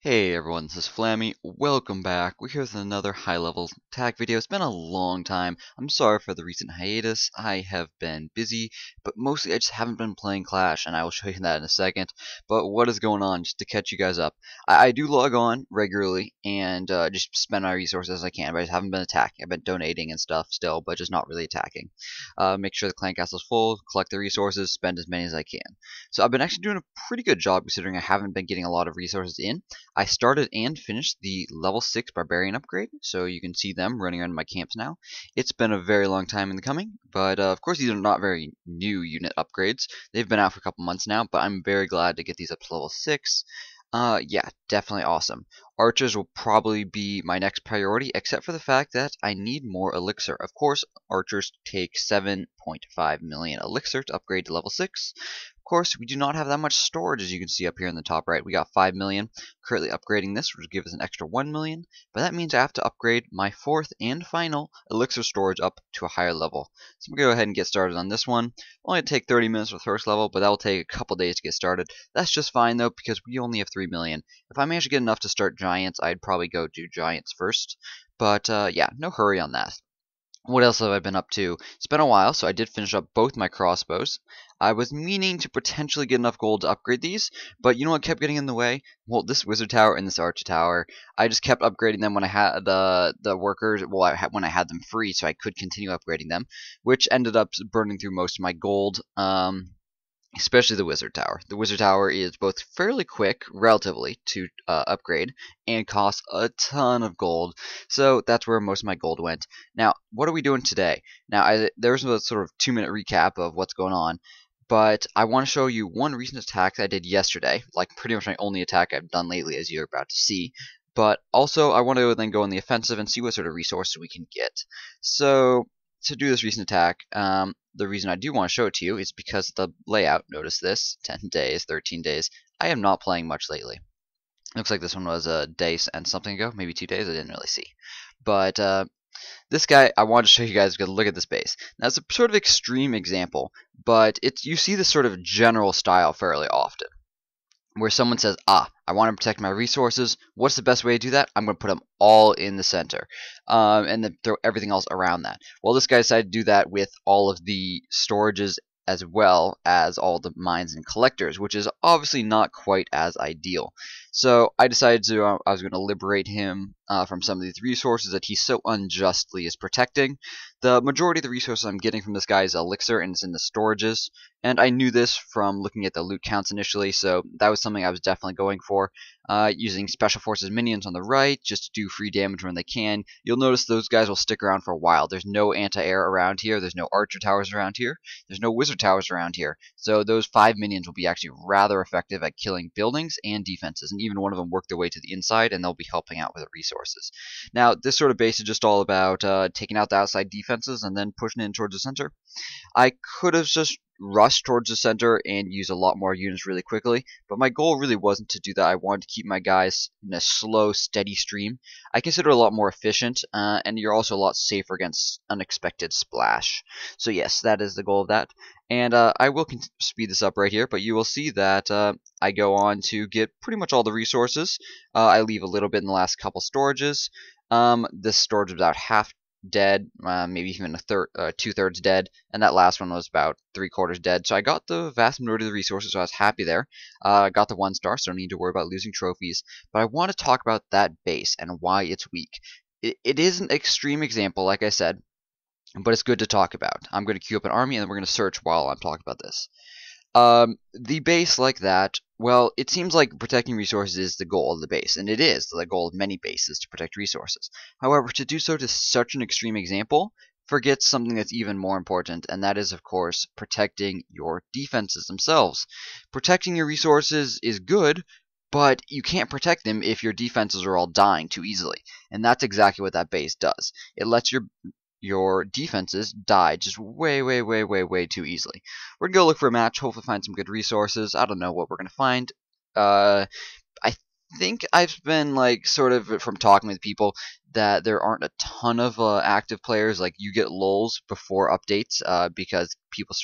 Hey everyone, this is Flammy. Welcome back. We're here with another high-level tag video. It's been a long time. I'm sorry for the recent hiatus. I have been busy, but mostly I just haven't been playing Clash, and I will show you that in a second. But what is going on, just to catch you guys up. I do log on regularly and just spend my resources as I can, but I just haven't been attacking. I've been donating and stuff still, but just not really attacking. Make sure the clan castle is full, collect the resources, spend as many as I can. So I've been actually doing a pretty good job considering I haven't been getting a lot of resources in. I started and finished the level 6 Barbarian upgrade, so you can see them running around my camps now. It's been a very long time in the coming, but of course these are not very new unit upgrades. They've been out for a couple months now, but I'm very glad to get these up to level 6. Yeah, definitely awesome. Archers will probably be my next priority, except for the fact that I need more elixir. Of course, archers take 7.5 million elixir to upgrade to level 6. Of course, we do not have that much storage, as you can see up here in the top right. We got 5 million. Currently upgrading this, which will give us an extra 1 million, but that means I have to upgrade my fourth and final elixir storage up to a higher level. So I'm going to go ahead and get started on this one. Only take 30 minutes for the first level, but that will take a couple days to get started. That's just fine though, because we only have 3 million. If I manage to get enough to start giants, I'd probably go do giants first. But yeah, no hurry on that. What else have I been up to? It's been a while, so I did finish up both my crossbows. I was meaning to potentially get enough gold to upgrade these, but you know what kept getting in the way? Well, this wizard tower and this archer tower. I just kept upgrading them when I had the workers. Well, when I had them free, so I could continue upgrading them, which ended up burning through most of my gold. Especially the wizard tower. The wizard tower is both fairly quick, relatively, to upgrade, and costs a ton of gold. So that's where most of my gold went. Now, what are we doing today? Now, there's a sort of 2-minute recap of what's going on, but I want to show you one recent attack that I did yesterday, like pretty much my only attack I've done lately, as you're about to see. But also, I want to then go on the offensive and see what sort of resources we can get. So, to do this recent attack, the reason I do want to show it to you is because the layout. Notice this, 10 days, 13 days. I am not playing much lately. Looks like this one was a day and something ago, maybe 2 days, I didn't really see. But this guy, I wanted to show you guys, because look at this base. Now, it's a sort of extreme example, but you see this sort of general style fairly often, where someone says, I want to protect my resources. What's the best way to do that? I'm going to put them all in the center, and then throw everything else around that. Well, this guy decided to do that with all of the storages as well as all the mines and collectors, which is obviously not quite as ideal. So I decided I was going to liberate him from some of these resources that he so unjustly is protecting. The majority of the resources I'm getting from this guy is elixir, and it's in the storages. And I knew this from looking at the loot counts initially, so that was something I was definitely going for. Using Special Forces minions on the right, just to do free damage when they can. You'll notice those guys will stick around for a while. There's no anti-air around here, there's no archer towers around here, there's no wizard towers around here. So those 5 minions will be actually rather effective at killing buildings and defenses, and even one of them work their way to the inside, and they'll be helping out with the resources. Now, this sort of base is just all about taking out the outside defenses and then pushing in towards the center. I could have just rushed towards the center and use a lot more units really quickly, but my goal really wasn't to do that. I wanted to keep my guys in a slow, steady stream. I consider it a lot more efficient, and you're also a lot safer against unexpected splash. So yes, that is the goal of that. And I will speed this up right here, but you will see that I go on to get pretty much all the resources. I leave a little bit in the last couple storages. This storage is about half dead, maybe even a 2/3 dead, and that last one was about 3/4 dead. So I got the vast majority of the resources, so I was happy there. I got the 1 star, so I don't need to worry about losing trophies. But I want to talk about that base and why it's weak. It is an extreme example, like I said, but it's good to talk about. I'm going to queue up an army, and then we're going to search while I'm talking about this. The base like that, well, it seems like protecting resources is the goal of the base, and it is the goal of many bases to protect resources. However, to do so to such an extreme example forgets something that's even more important, and that is, of course, protecting your defenses themselves. Protecting your resources is good, but you can't protect them if your defenses are all dying too easily, and that's exactly what that base does. It lets your defenses die just way too easily. We're gonna go look for a match, hopefully find some good resources. I don't know what we're gonna find. I think I've been like sort of from talking with people that there aren't a ton of active players. Like you get lulls before updates because people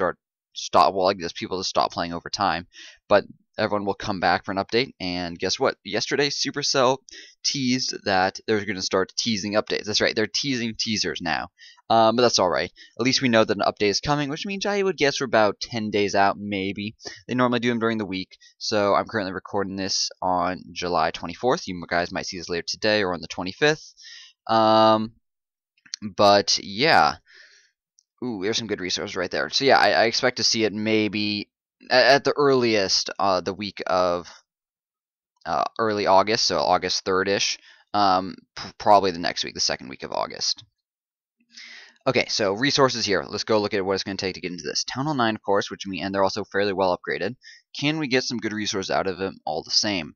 stop. Well, I guess people just stop playing over time. But everyone will come back for an update. And guess what? Yesterday, Supercell teased that they're going to start teasing updates. That's right, they're teasing teasers now. But that's alright. At least we know that an update is coming, which means I would guess we're about 10 days out, maybe. They normally do them during the week, so I'm currently recording this on July 24th. You guys might see this later today or on the 25th. But yeah. Ooh, there's some good resources right there. So yeah, I expect to see it maybe at the earliest the week of early August, so August 3rd-ish. Probably the next week, the second week of August. Okay, so resources here. Let's go look at what it's going to take to get into this. Town Hall 9, of course, and they're also fairly well upgraded. Can we get some good resources out of them all the same?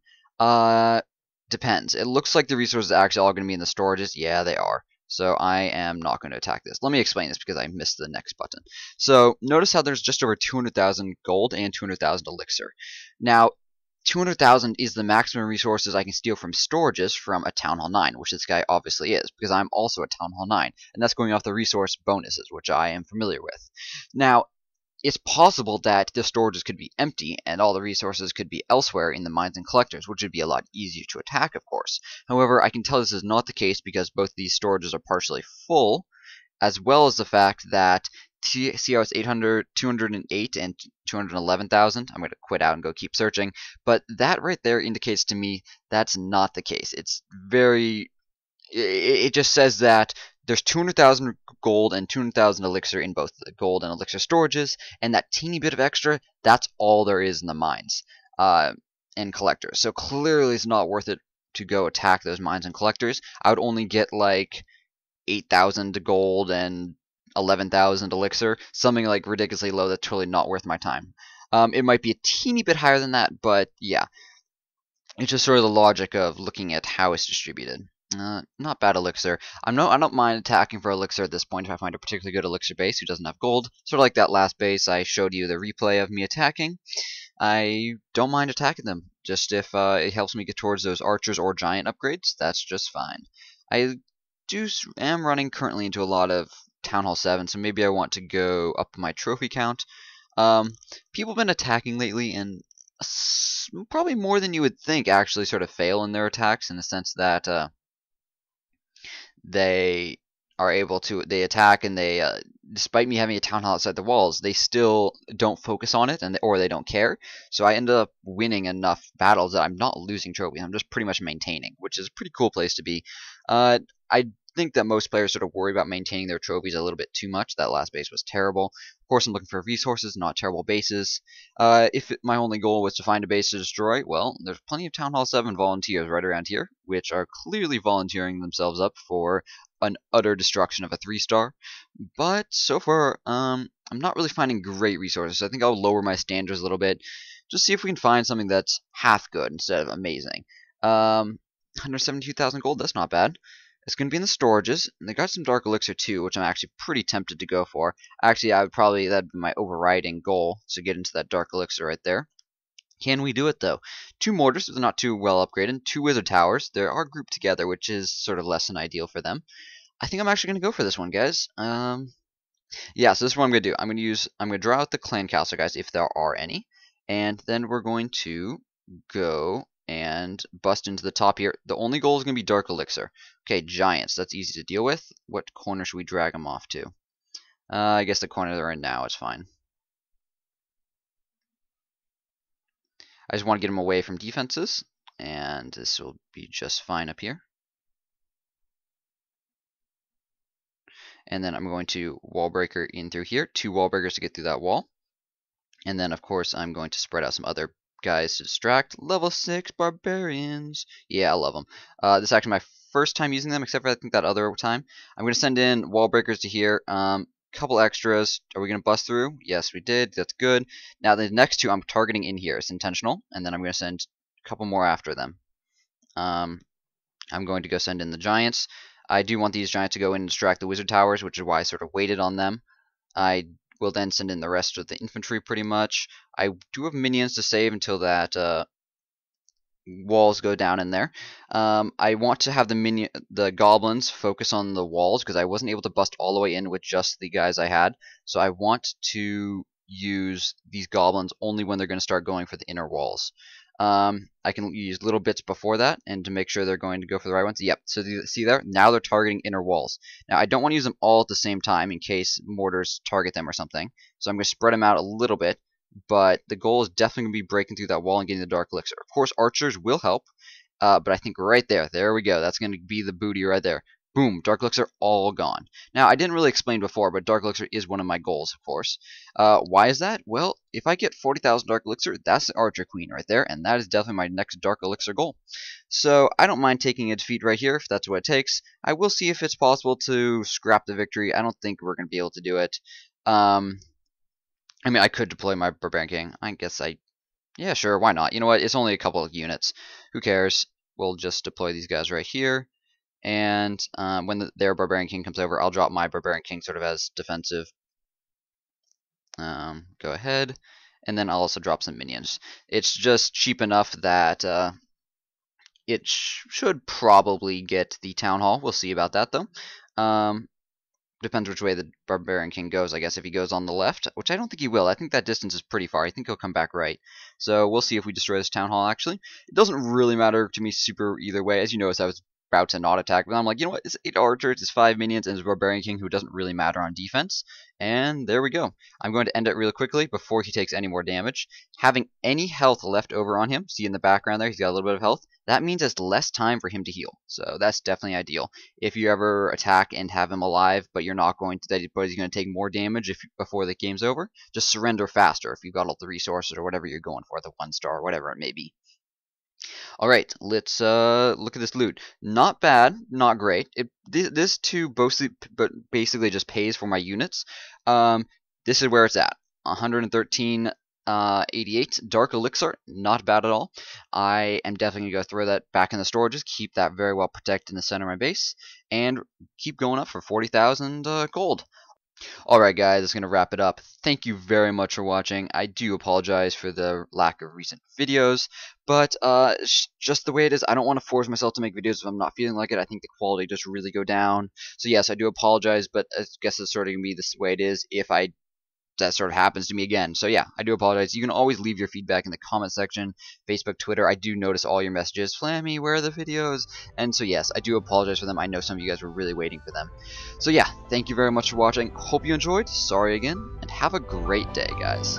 Depends. It looks like the resources are actually all going to be in the storages. Yeah, they are. So I am not going to attack this. Let me explain this because I missed the next button. So notice how there's just over 200,000 gold and 200,000 elixir. Now, 200,000 is the maximum resources I can steal from storages from a Town Hall 9, which this guy obviously is, because I'm also a Town Hall 9, and that's going off the resource bonuses, which I am familiar with. Now, it's possible that the storages could be empty and all the resources could be elsewhere in the mines and collectors, which would be a lot easier to attack, of course. However, I can tell this is not the case because both these storages are partially full, as well as the fact that see how it's 800, 208, and 211,000? I'm going to quit out and go keep searching. But that right there indicates to me that's not the case. It's very... It just says that there's 200,000 gold and 200,000 elixir in both the gold and elixir storages, and that teeny bit of extra, that's all there is in the mines and collectors. So clearly it's not worth it to go attack those mines and collectors. I would only get like 8,000 gold and 11,000 elixir, something like ridiculously low that's totally not worth my time. It might be a teeny bit higher than that, but yeah. It's just sort of the logic of looking at how it's distributed. Not bad elixir. I don't mind attacking for elixir at this point if I find a particularly good elixir base who doesn't have gold. Sort of like that last base I showed you the replay of me attacking. I don't mind attacking them. Just if it helps me get towards those archers or giant upgrades, that's just fine. I am running currently into a lot of Town Hall 7, so maybe I want to go up my trophy count. People have been attacking lately, and probably more than you would think actually sort of fail in their attacks, in the sense that they are able to, they attack and they, despite me having a town hall outside the walls, they still don't focus on it, or they don't care. So I end up winning enough battles that I'm not losing trophies. I'm just pretty much maintaining, which is a pretty cool place to be. I think that most players sort of worry about maintaining their trophies a little bit too much. That last base was terrible. Of course, I'm looking for resources, not terrible bases. If my only goal was to find a base to destroy, well, there's plenty of Town Hall 7 volunteers right around here, which are clearly volunteering themselves up for an utter destruction of a 3-star. But so far, I'm not really finding great resources. I think I'll lower my standards a little bit, just see if we can find something that's half good instead of amazing. 172,000 gold, that's not bad. It's going to be in the storages, and they got some dark elixir too, which I'm actually pretty tempted to go for. Actually, that'd be my overriding goal, to get into that dark elixir right there. Can we do it though? 2 mortars, they're not too well upgraded. 2 wizard towers, they are grouped together, which is sort of less than ideal for them. I think I'm actually going to go for this one, guys. Yeah, so this is what I'm going to do. I'm going to draw out the clan castle, guys, if there are any, and then we're going to go and bust into the top here. The only goal is going to be dark elixir. Okay, giants. That's easy to deal with. What corner should we drag them off to? I guess the corner they're in now is fine. I just want to get them away from defenses, and this will be just fine up here. And then I'm going to wall breaker in through here. 2 wall breakers to get through that wall. And then, of course, I'm going to spread out some other guys to distract. Level 6 barbarians. Yeah, I love them. This is actually my first time using them, except for I think that other time. I'm going to send in wall breakers to here. Couple extras. Are we going to bust through? Yes, we did. That's good. Now, the next 2 I'm targeting in here. It's intentional. And then I'm going to send a couple more after them. I'm going to go send in the giants. I do want these giants to go in and distract the wizard towers, which is why I sort of waited on them. I will then send in the rest of the infantry pretty much. I do have minions to save until that walls go down in there. I want to have the goblins focus on the walls because I wasn't able to bust all the way in with just the guys I had. So I want to use these goblins only when they're going to start going for the inner walls. I can use little bits before that and to make sure they're going to go for the right ones. Yep, so see there? Now they're targeting inner walls. Now I don't want to use them all at the same time in case mortars target them or something. So I'm going to spread them out a little bit, but the goal is definitely going to be breaking through that wall and getting the Dark Elixir. Of course, archers will help, but I think right there we go. That's going to be the booty right there. Boom, Dark Elixir all gone. Now, I didn't really explain before, but Dark Elixir is one of my goals, of course. Why is that? Well, if I get 40,000 Dark Elixir, that's the Archer Queen right there, and that is definitely my next Dark Elixir goal. So, I don't mind taking a defeat right here, if that's what it takes. I will see if it's possible to scrap the victory. I don't think we're going to be able to do it. I mean, I could deploy my Barbarian King. I guess yeah, sure, why not? You know what? It's only a couple of units. Who cares? We'll just deploy these guys right here. And when their Barbarian King comes over, I'll drop my Barbarian King sort of as defensive. Go ahead. And then I'll also drop some minions. It's just cheap enough that it should probably get the Town Hall. We'll see about that, though. Depends which way the Barbarian King goes, I guess. If he goes on the left, which I don't think he will. I think that distance is pretty far. I think he'll come back right. So we'll see if we destroy this Town Hall, actually. It doesn't really matter to me super either way. As you notice, I was about to not attack, but I'm like, you know what, it's 8 archers, it's 5 minions, and it's Barbarian King who doesn't really matter on defense, and there we go. I'm going to end it really quickly before he takes any more damage. Having any health left over on him, see in the background there, he's got a little bit of health, that means it's less time for him to heal, so that's definitely ideal. If you ever attack and have him alive, but you're not going to, but he's going to take more damage before the game's over, just surrender faster if you've got all the resources or whatever you're going for, the 1 star, whatever it may be. Alright, let's look at this loot. Not bad, not great. This too basically just pays for my units. This is where it's at. 113.88 Dark Elixir, not bad at all. I am definitely going to go throw that back in the storages, keep that very well protected in the center of my base, and keep going up for 40,000 gold. Alright guys, that's going to wrap it up. Thank you very much for watching. I do apologize for the lack of recent videos, but it's just the way it is. I don't want to force myself to make videos if I'm not feeling like it. I think the quality just really go down. So yes, I do apologize, but I guess it's sort of going to be this way it is if that sort of happens to me again. So yeah, I do apologize. You can always leave your feedback in the comment section, Facebook, Twitter. I do notice all your messages. Flammy, where are the videos? And so yes, I do apologize for them. I know some of you guys were really waiting for them. So yeah, thank you very much for watching. Hope you enjoyed. Sorry again, and have a great day, guys.